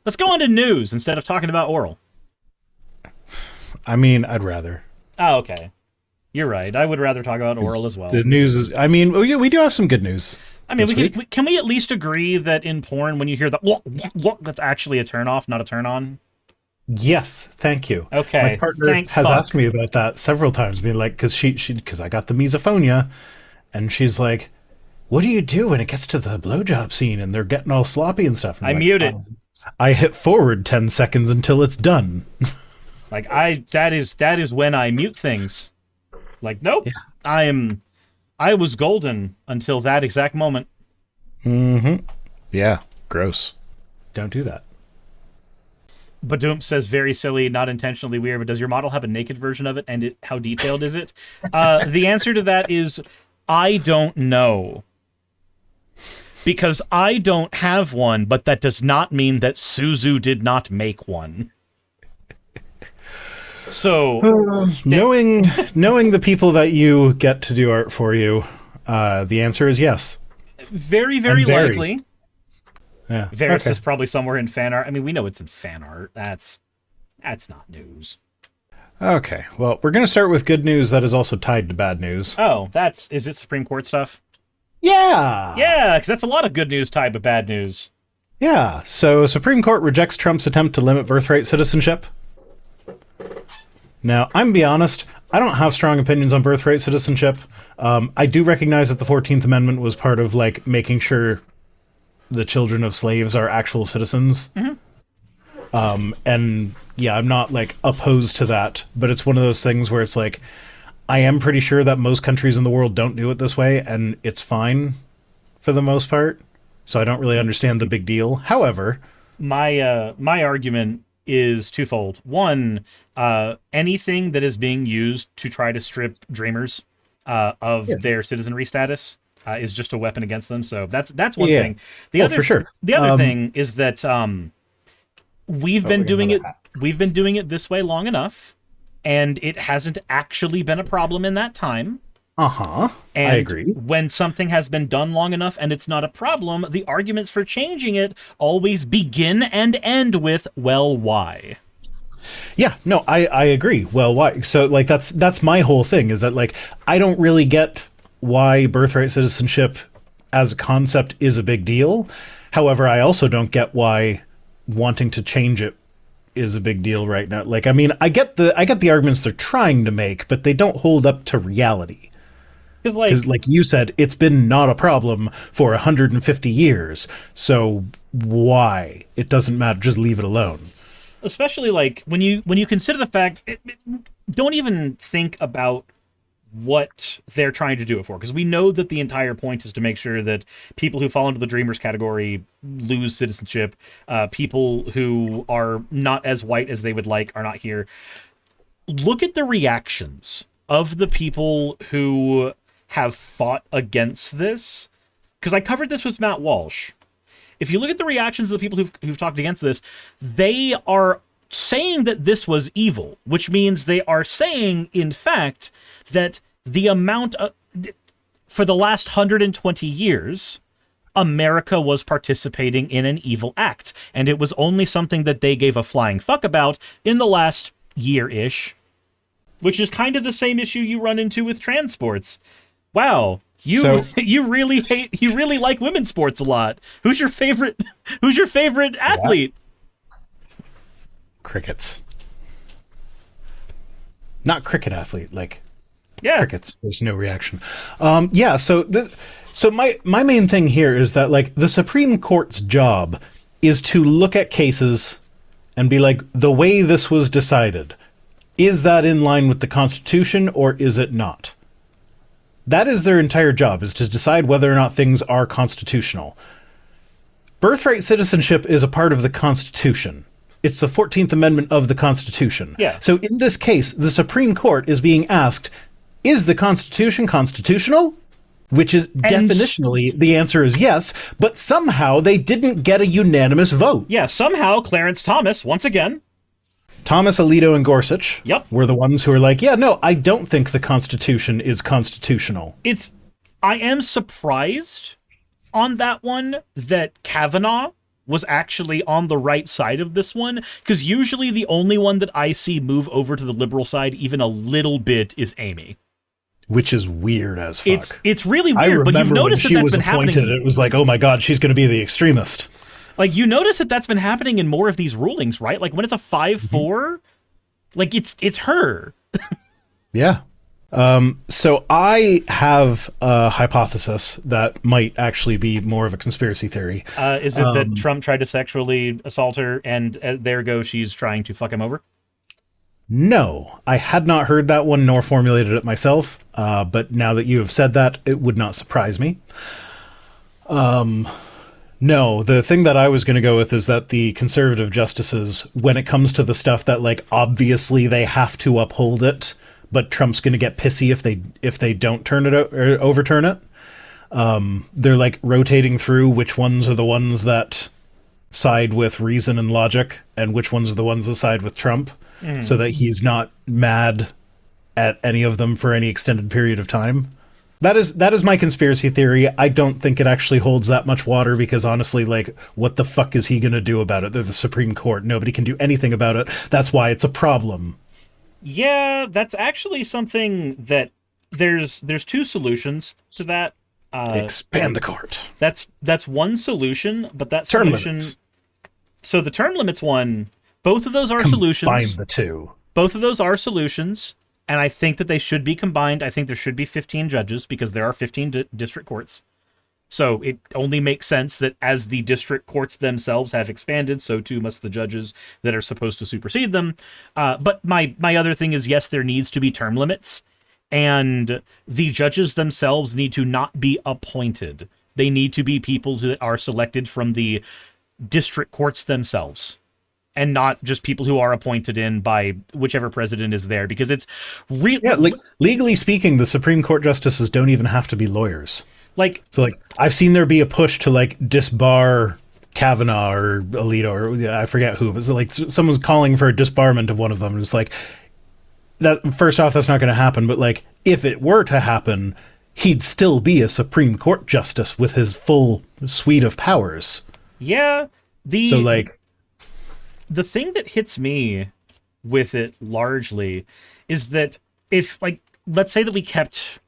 Let's go on to news instead of talking about oral. I mean, I'd rather. Oh, okay. You're right. I would rather talk about oral as well. The news is... I mean, we do have some good news. I mean, can we at least agree that in porn, when you hear the that's actually a turn-off, not a turn-on? Yes, thank you. Okay, my partner has asked me about that several times, being like, because I got the misophonia, and she's like, "What do you do when it gets to the blowjob scene and they're getting all sloppy and stuff?" And I mute it. I hit forward 10 seconds until it's done. Like that is when I mute things. Like, nope, yeah. I was golden until that exact moment. Mm-hmm. Yeah, gross. Don't do that. Badoomp says, very silly, not intentionally weird, but does your model have a naked version of it, and how detailed is it? The answer to that is, I don't know. Because I don't have one, but that does not mean that Suzu did not make one. So... knowing the people that you get to do art for you, the answer is yes. Very, very likely. Yeah. Varys is probably somewhere in fan art. I mean, we know it's in fan art. That's not news. Okay, well, we're going to start with good news that is also tied to bad news. Oh, is it Supreme Court stuff? Yeah! Yeah, because that's a lot of good news tied to bad news. Yeah, so Supreme Court rejects Trump's attempt to limit birthright citizenship. Now, I'm going to be honest, I don't have strong opinions on birthright citizenship. I do recognize that the 14th Amendment was part of, like, making sure the children of slaves are actual citizens. Mm-hmm. And yeah, I'm not like opposed to that, but it's one of those things where it's like, I am pretty sure that most countries in the world don't do it this way, and it's fine for the most part. So I don't really understand the big deal. However, my argument is twofold. One, anything that is being used to try to strip dreamers of their citizenry status is just a weapon against them. So that's one thing. The other, for sure. The other thing is that we've been doing it this way long enough, and it hasn't actually been a problem in that time. I agree. When something has been done long enough and it's not a problem, the arguments for changing it always begin and end with, well, why? Yeah, no, I agree. Well, why? So like that's my whole thing, is that like I don't really get why birthright citizenship as a concept is a big deal. However, I also don't get why wanting to change it is a big deal right now. Like, I mean, I get the arguments they're trying to make, but they don't hold up to reality. Because like you said, it's been not a problem for 150 years. So why? It doesn't matter. Just leave it alone. Especially like when you consider the fact, don't even think about what they're trying to do it for, because we know that the entire point is to make sure that people who fall into the dreamers category lose citizenship. People who are not as white as they would like are not here. Look at the reactions of the people who have fought against this, because I covered this with Matt Walsh. If you look at the reactions of the people who've talked against this, they are saying that this was evil, which means they are saying, in fact, that the amount of, for the last 120 years, America was participating in an evil act, and it was only something that they gave a flying fuck about in the last year-ish, which is kind of the same issue you run into with trans sports. Wow. You really like women's sports a lot. Who's your favorite athlete? Crickets. Not cricket athlete, like crickets. There's no reaction. So my main thing here is that like the Supreme Court's job is to look at cases and be like, the way this was decided, is that in line with the Constitution or is it not? That is their entire job, is to decide whether or not things are constitutional. Birthright citizenship is a part of the Constitution. It's the 14th Amendment of the Constitution. Yeah. So in this case, the Supreme Court is being asked, is the Constitution constitutional? Which is definitionally, the answer is yes, but somehow they didn't get a unanimous vote. Yeah, somehow Clarence Thomas, once again, Thomas, Alito, and Gorsuch were the ones who were like, yeah, no, I don't think the Constitution is constitutional. I am surprised on that one that Kavanaugh was actually on the right side of this one, because usually the only one that I see move over to the liberal side even a little bit is Amy. Which is weird as fuck. It's really weird, but you've noticed that that's been happening. It was like, oh my god, she's going to be the extremist. Like, you notice that that's been happening in more of these rulings, right? Like, when it's a 5-4, like, it's her. Yeah. So I have a hypothesis that might actually be more of a conspiracy theory. Is it that Trump tried to sexually assault her, and there goes she's trying to fuck him over? No, I had not heard that one nor formulated it myself. But now that you have said that, it would not surprise me. No, the thing that I was going to go with is that the conservative justices, when it comes to the stuff that, like, obviously they have to uphold it, but Trump's going to get pissy if they don't turn it or overturn it. They're like rotating through which ones are the ones that side with reason and logic, and which ones are the ones that side with Trump, so that he's not mad at any of them for any extended period of time. That is my conspiracy theory. I don't think it actually holds that much water, because honestly, like, what the fuck is he going to do about it? They're the Supreme Court. Nobody can do anything about it. That's why it's a problem. Yeah, that's actually something that there's two solutions to that. Expand the court. That's one solution, but that term solution. Limits. So the term limits one. Both of those are Combine solutions. the two. Both of those are solutions, and I think that they should be combined. I think there should be 15 judges, because there are 15 district courts. So it only makes sense that as the district courts themselves have expanded, so too must the judges that are supposed to supersede them. But my other thing is, yes, there needs to be term limits, and the judges themselves need to not be appointed. They need to be people that are selected from the district courts themselves, and not just people who are appointed in by whichever president is there, because it's real. Yeah, legally speaking, the Supreme Court justices don't even have to be lawyers. So I've seen there be a push to, like, disbar Kavanaugh or Alito, or I forget who. It was like someone's calling for a disbarment of one of them. And it's like, that. First off, that's not going to happen. But, like, if it were to happen, he'd still be a Supreme Court justice with his full suite of powers. Yeah. The thing that hits me with it largely is that if, like, let's say that we kept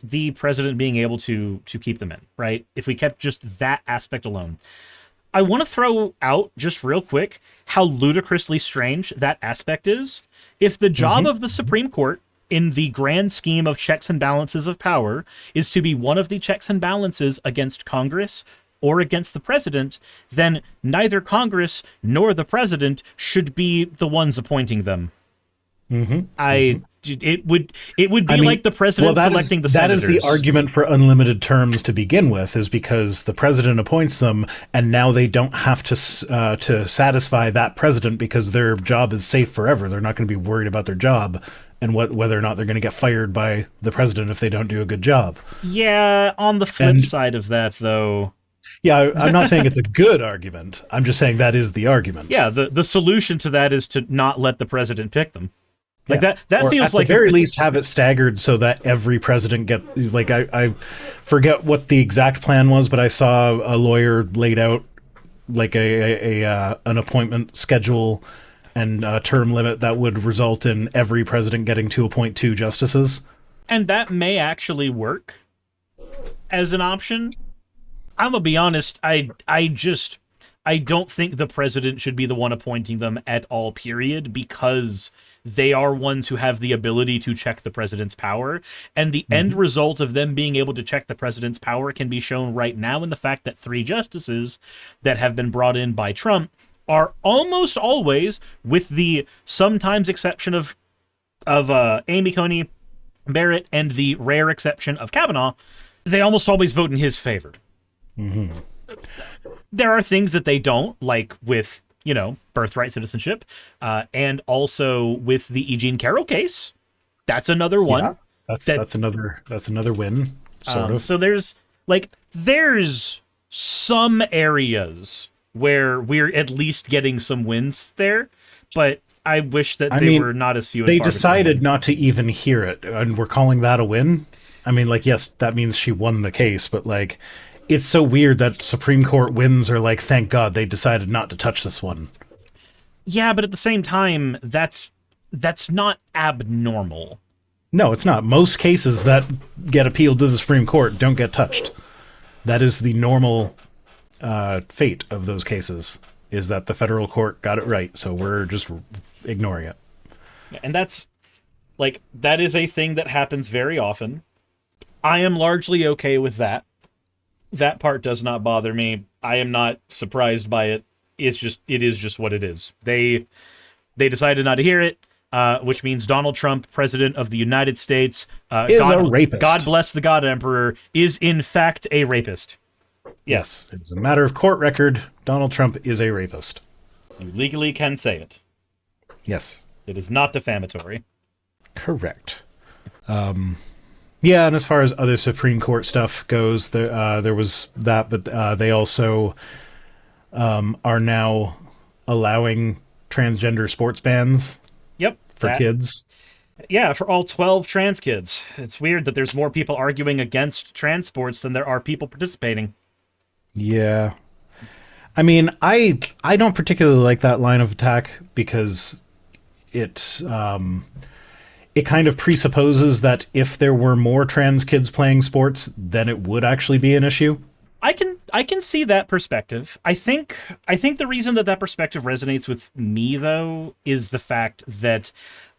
the president being able to keep them in, right? If we kept just that aspect alone, I want to throw out just real quick how ludicrously strange that aspect is. If the job of the Supreme Court in the grand scheme of checks and balances of power is to be one of the checks and balances against Congress or against the president, then neither Congress nor the president should be the ones appointing them. It would be like the president selecting the senators. That is the argument for unlimited terms to begin with, is because the president appoints them, and now they don't have to satisfy that president, because their job is safe forever. They're not going to be worried about their job and whether or not they're going to get fired by the president if they don't do a good job. Yeah, on the flip side of that, though. Yeah, I'm not saying it's a good argument. I'm just saying that is the argument. Yeah, the solution to that is to not let the president pick them. Like that feels like, at the very least, have it staggered so that every president get, like, I forget what the exact plan was, but I saw a lawyer laid out like an appointment schedule and a term limit that would result in every president getting to appoint 2 justices. And that may actually work as an option. I'm gonna be honest, I don't think the president should be the one appointing them at all, period, because they are ones who have the ability to check the president's power, and the end result of them being able to check the president's power can be shown right now in the fact that 3 justices that have been brought in by Trump are almost always, with the sometimes exception of Amy Coney Barrett and the rare exception of Kavanaugh, they almost always vote in his favor. There are things that they don't, like with, birthright citizenship, and also with the E. Jean Carroll case. That's another one. Yeah, that's another win, sort of. So there's some areas where we're at least getting some wins there, but I wish that they were not as few. They decided not to even hear it, and we're calling that a win. I mean, like, yes, that means she won the case, but, like, it's so weird that Supreme Court wins are like, thank God they decided not to touch this one. Yeah, but at the same time, that's not abnormal. No, it's not. Most cases that get appealed to the Supreme Court don't get touched. That is the normal fate of those cases, is that the federal court got it right, so we're just ignoring it. And that is a thing that happens very often. I am largely okay with that. That part does not bother me. I am not surprised by it. It is just what it is. They decided not to hear it. Which means Donald Trump, President of the United States, is a rapist. God bless the God Emperor, is in fact a rapist. Yes, it's a matter of court record. Donald Trump is a rapist. You legally can say it. Yes. It is not defamatory. Correct. Yeah, and as far as other Supreme Court stuff goes, there was that, but they also are now allowing transgender sports bans. Yep. For kids. Yeah, for all 12 trans kids. It's weird that there's more people arguing against trans sports than there are people participating. Yeah. I mean, I don't particularly like that line of attack because it kind of presupposes that if there were more trans kids playing sports, then it would actually be an issue. I can see that perspective. I think the reason that perspective resonates with me, though, is the fact that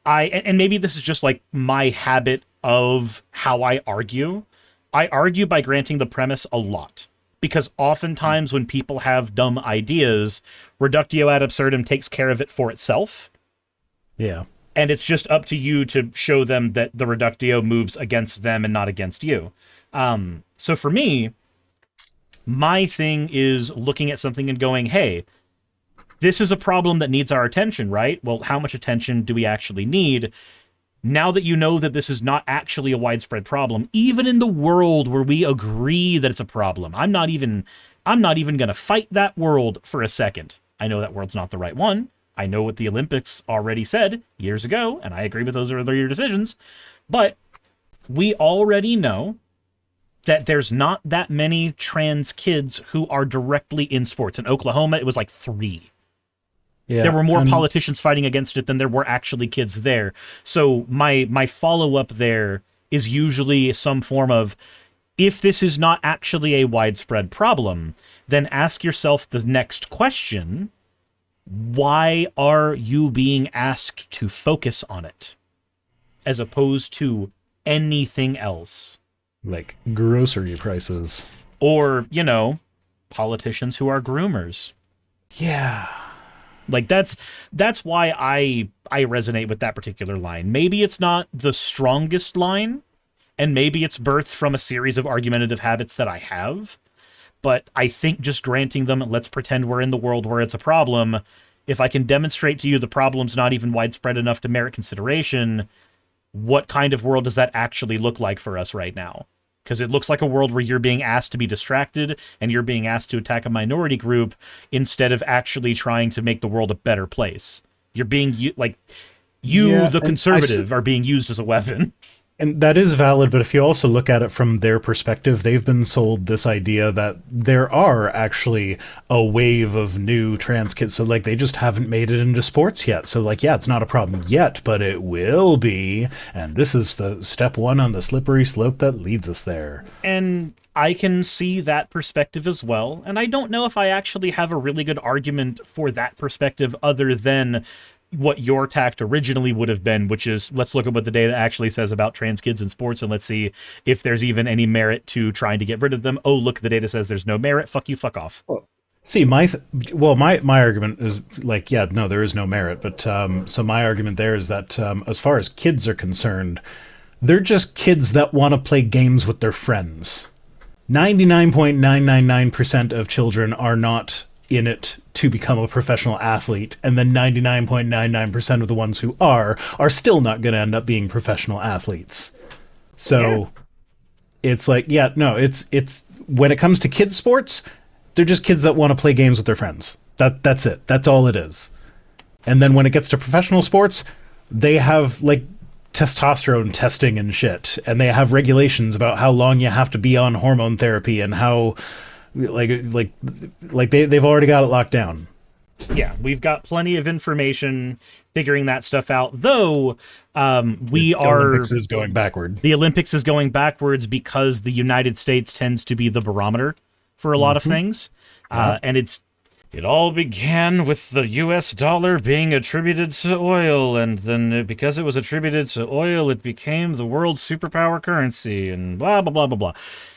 and maybe this is just like my habit of how I argue by granting the premise a lot. Because oftentimes when people have dumb ideas, reductio ad absurdum takes care of it for itself. Yeah. And it's just up to you to show them that the reductio moves against them and not against you. So for me, my thing is looking at something and going, hey, this is a problem that needs our attention, right? Well, how much attention do we actually need? Now that you know that this is not actually a widespread problem, even in the world where we agree that it's a problem, I'm not even going to fight that world for a second. I know that world's not the right one. I know what the Olympics already said years ago, and I agree with those earlier decisions. But we already know that there's not that many trans kids who are directly in sports. In Oklahoma, it was like 3. Yeah, there were more politicians fighting against it than there were actually kids there. So my follow-up there is usually some form of, if this is not actually a widespread problem, then ask yourself the next question: why are you being asked to focus on it as opposed to anything else? Like grocery prices. Or, politicians who are groomers. Yeah. Like, that's why I resonate with that particular line. Maybe it's not the strongest line, and maybe it's birthed from a series of argumentative habits that I have, but I think just granting them, let's pretend we're in the world where it's a problem, if I can demonstrate to you the problem's not even widespread enough to merit consideration, what kind of world does that actually look like for us right now? Because it looks like a world where you're being asked to be distracted and you're being asked to attack a minority group instead of actually trying to make the world a better place. You're being, the conservative, are being used as a weapon. And that is valid, but if you also look at it from their perspective, they've been sold this idea that there are actually a wave of new trans kids. So, they just haven't made it into sports yet. So, it's not a problem yet, but it will be. And this is the step one on the slippery slope that leads us there. And I can see that perspective as well. And I don't know if I actually have a really good argument for that perspective other than what your tact originally would have been, which is, let's look at what the data actually says about trans kids in sports, and let's see if there's even any merit to trying to get rid of them. Oh, look, the data says there's no merit. Fuck you, fuck off. See, my argument is there is no merit. But so my argument there is that as far as kids are concerned, they're just kids that want to play games with their friends. 99.999% of children are not in it to become a professional athlete, and then 99.99% of the ones who are still not going to end up being professional athletes. So it's it's when it comes to kids sports, they're just kids that want to play games with their friends. That's it. That's all it is. And then when it gets to professional sports, they have testosterone testing and shit, and they have regulations about how long you have to be on hormone therapy and how like they've already got it locked down. Yeah, we've got plenty of information figuring that stuff out, though the Olympics is going backward. The Olympics is going backwards because the United States tends to be the barometer for a lot of things. And it all began with the US dollar being attributed to oil, and then because it was attributed to oil, it became the world's superpower currency, and blah, blah, blah, blah, blah.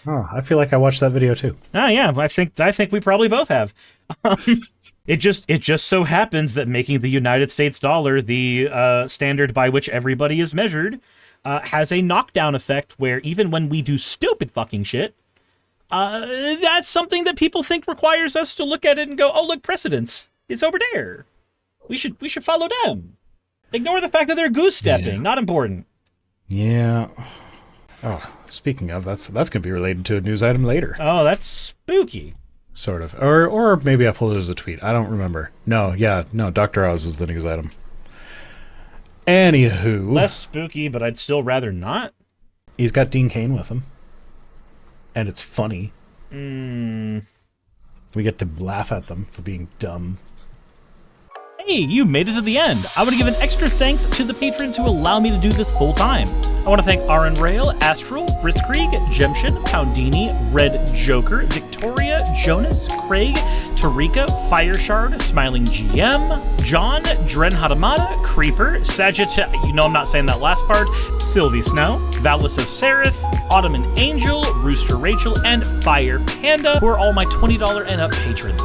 Oh, I feel like I watched that video too. Yeah, I think we probably both have. It just so happens that making the United States dollar the standard by which everybody is measured has a knockdown effect where even when we do stupid fucking shit, that's something that people think requires us to look at it and go, oh, look, precedence is over there. We should follow them. Ignore the fact that they're goose stepping. Not important. Yeah. Oh, speaking of, that's going to be related to a news item later. Oh, that's spooky. Sort of. Or maybe I pulled it as a tweet. I don't remember. No, Dr. Oz is the news item. Anywho. Less spooky, but I'd still rather not. He's got Dean Cain with him. And it's funny. We get to laugh at them for being dumb. Hey, you made it to the end. I want to give an extra thanks to the patrons who allow me to do this full time. I want to thank Aaron Rail, Astral, Britzkrieg, Jemshin, Poundini, Red Joker, Victoria, Jonas, Craig, Tarika, Fireshard, Smiling GM, John, Dren Hadamada, Creeper, Sagittarius, you know I'm not saying that last part, Sylvie Snow, Valis of Seraph, Ottoman Angel, Rooster Rachel, and Fire Panda, who are all my $20 and up patrons.